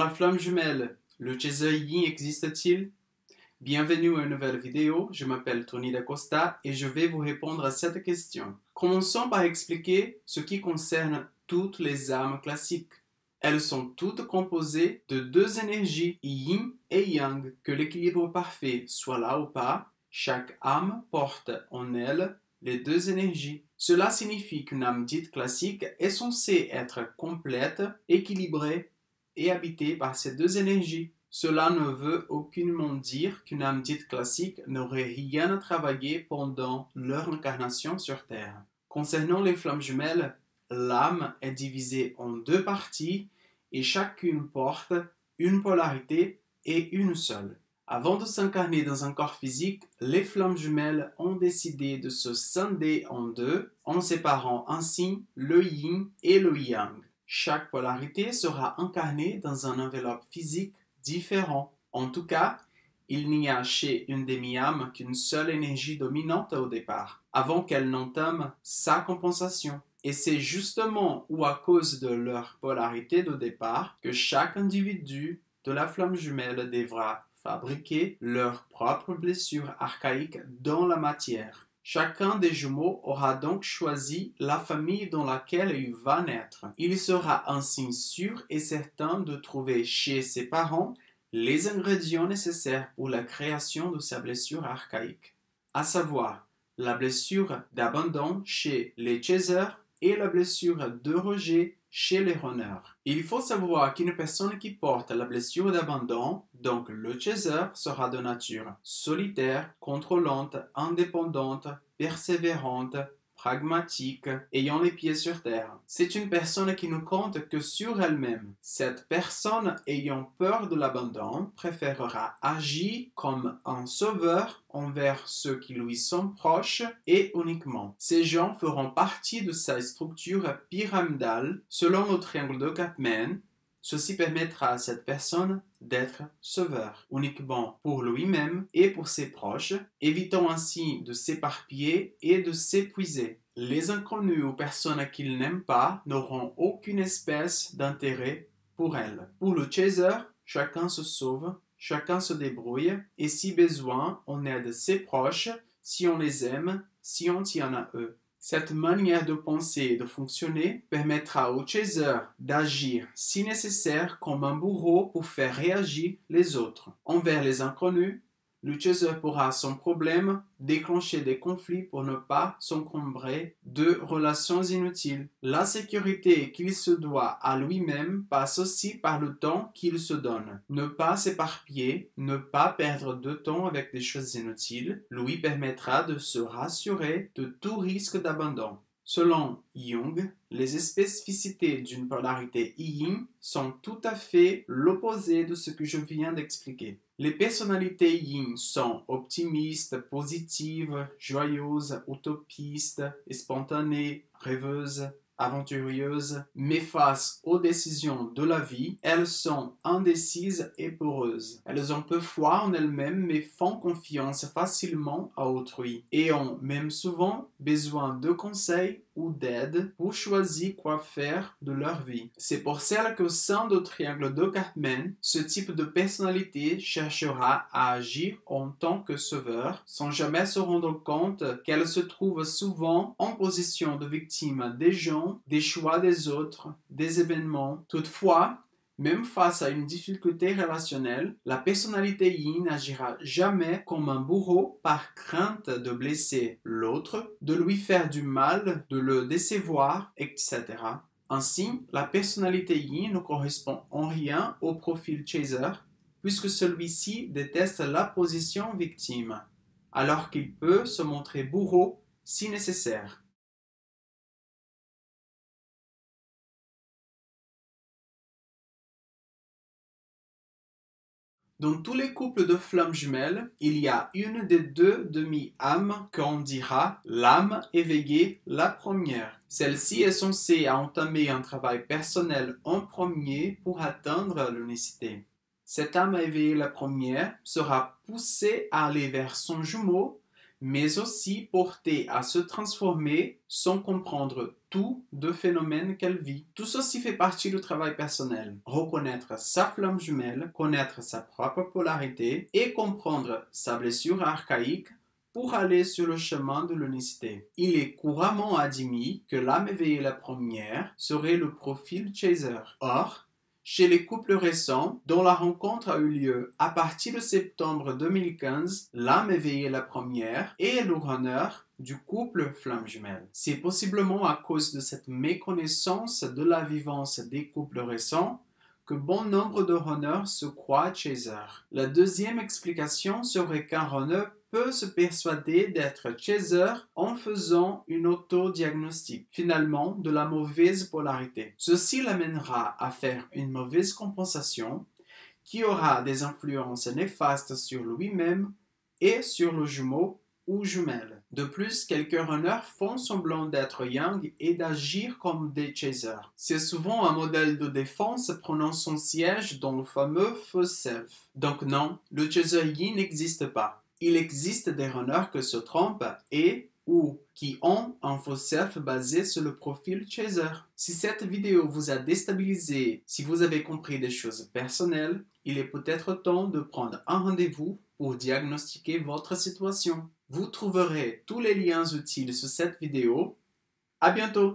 la flamme jumelle, le chaser yin existe-t-il? Bienvenue à une nouvelle vidéo, je m'appelle Tony D'Acosta et je vais vous répondre à cette question. Commençons par expliquer ce qui concerne toutes les âmes classiques. Elles sont toutes composées de deux énergies, yin et yang. Que l'équilibre parfait soit là ou pas, chaque âme porte en elle les deux énergies. Cela signifie qu'une âme dite classique est censée être complète, équilibrée et habitée par ces deux énergies. Cela ne veut aucunement dire qu'une âme dite classique n'aurait rien à travailler pendant leur incarnation sur Terre. Concernant les flammes jumelles, l'âme est divisée en deux parties et chacune porte une polarité et une seule. Avant de s'incarner dans un corps physique, les flammes jumelles ont décidé de se scinder en deux, en séparant ainsi le yin et le yang. Chaque polarité sera incarnée dans un enveloppe physique différent. En tout cas, il n'y a chez une demi-âme qu'une seule énergie dominante au départ, avant qu'elle n'entame sa compensation. Et c'est justement ou à cause de leur polarité de départ que chaque individu de la flamme jumelle devra fabriquer leurs propres blessures archaïques dans la matière. Chacun des jumeaux aura donc choisi la famille dans laquelle il va naître. Il sera ainsi sûr et certain de trouver chez ses parents les ingrédients nécessaires pour la création de sa blessure archaïque, à savoir la blessure d'abandon chez les chasers et la blessure de rejet chez les runners. Il faut savoir qu'une personne qui porte la blessure d'abandon, donc le chaser, sera de nature solitaire, contrôlante, indépendante, persévérante, pragmatique, ayant les pieds sur terre. C'est une personne qui ne compte que sur elle-même. Cette personne ayant peur de l'abandon préférera agir comme un sauveur envers ceux qui lui sont proches et uniquement. Ces gens feront partie de sa structure pyramidale selon le triangle de Karpman. Ceci permettra à cette personne d'être sauveur, uniquement pour lui-même et pour ses proches, évitant ainsi de s'éparpiller et de s'épuiser. Les inconnus ou personnes qu'il n'aime pas n'auront aucune espèce d'intérêt pour elle. Pour le chaser, chacun se sauve, chacun se débrouille, et si besoin, on aide ses proches, si on les aime, si on tient à eux. Cette manière de penser et de fonctionner permettra au chaser d'agir si nécessaire comme un bourreau pour faire réagir les autres. Envers les inconnus, le chaser pourra sans problème déclencher des conflits pour ne pas s'encombrer de relations inutiles. La sécurité qu'il se doit à lui-même passe aussi par le temps qu'il se donne. Ne pas s'éparpiller, ne pas perdre de temps avec des choses inutiles, lui permettra de se rassurer de tout risque d'abandon. Selon Jung, les spécificités d'une polarité yin sont tout à fait l'opposé de ce que je viens d'expliquer. Les personnalités yin sont optimistes, positives, joyeuses, utopistes, spontanées, rêveuses, aventurieuses, mais face aux décisions de la vie, elles sont indécises et peureuses. Elles ont peu foi en elles-mêmes mais font confiance facilement à autrui et ont même souvent besoin de conseils ou d'aide pour choisir quoi faire de leur vie. C'est pour cela qu'au sein du triangle de Karpman, ce type de personnalité cherchera à agir en tant que sauveur sans jamais se rendre compte qu'elle se trouve souvent en position de victime des gens, des choix des autres, des événements. Toutefois, même face à une difficulté relationnelle, la personnalité yin n'agira jamais comme un bourreau par crainte de blesser l'autre, de lui faire du mal, de le décevoir, etc. Ainsi, la personnalité yin ne correspond en rien au profil chaser, puisque celui-ci déteste la position victime, alors qu'il peut se montrer bourreau si nécessaire. Dans tous les couples de flammes jumelles, il y a une des deux demi-âmes qu'on dira l'âme éveillée, la première. Celle-ci est censée entamer un travail personnel en premier pour atteindre l'unicité. Cette âme éveillée, la première, sera poussée à aller vers son jumeau, mais aussi portée à se transformer sans comprendre tout deux phénomènes qu'elle vit. Tout ceci fait partie du travail personnel. Reconnaître sa flamme jumelle, connaître sa propre polarité et comprendre sa blessure archaïque pour aller sur le chemin de l'unicité. Il est couramment admis que l'âme éveillée la première serait le profil chaser. Or, chez les couples récents, dont la rencontre a eu lieu à partir de septembre 2015, l'âme éveillée la première est le runner du couple flamme jumelle. C'est possiblement à cause de cette méconnaissance de la vivance des couples récents que bon nombre de runners se croient chaser. La deuxième explication serait qu'un runner peut se persuader d'être chaser en faisant une auto-diagnostic, finalement de la mauvaise polarité. Ceci l'amènera à faire une mauvaise compensation qui aura des influences néfastes sur lui-même et sur le jumeau ou jumelle. De plus, quelques runners font semblant d'être yang et d'agir comme des chasers. C'est souvent un modèle de défense prenant son siège dans le fameux faux self. Donc non, le chaser yin n'existe pas. Il existe des runners qui se trompent et ou qui ont un faux self basé sur le profil chaser. Si cette vidéo vous a déstabilisé, si vous avez compris des choses personnelles, il est peut-être temps de prendre un rendez-vous pour diagnostiquer votre situation. Vous trouverez tous les liens utiles sur cette vidéo. À bientôt!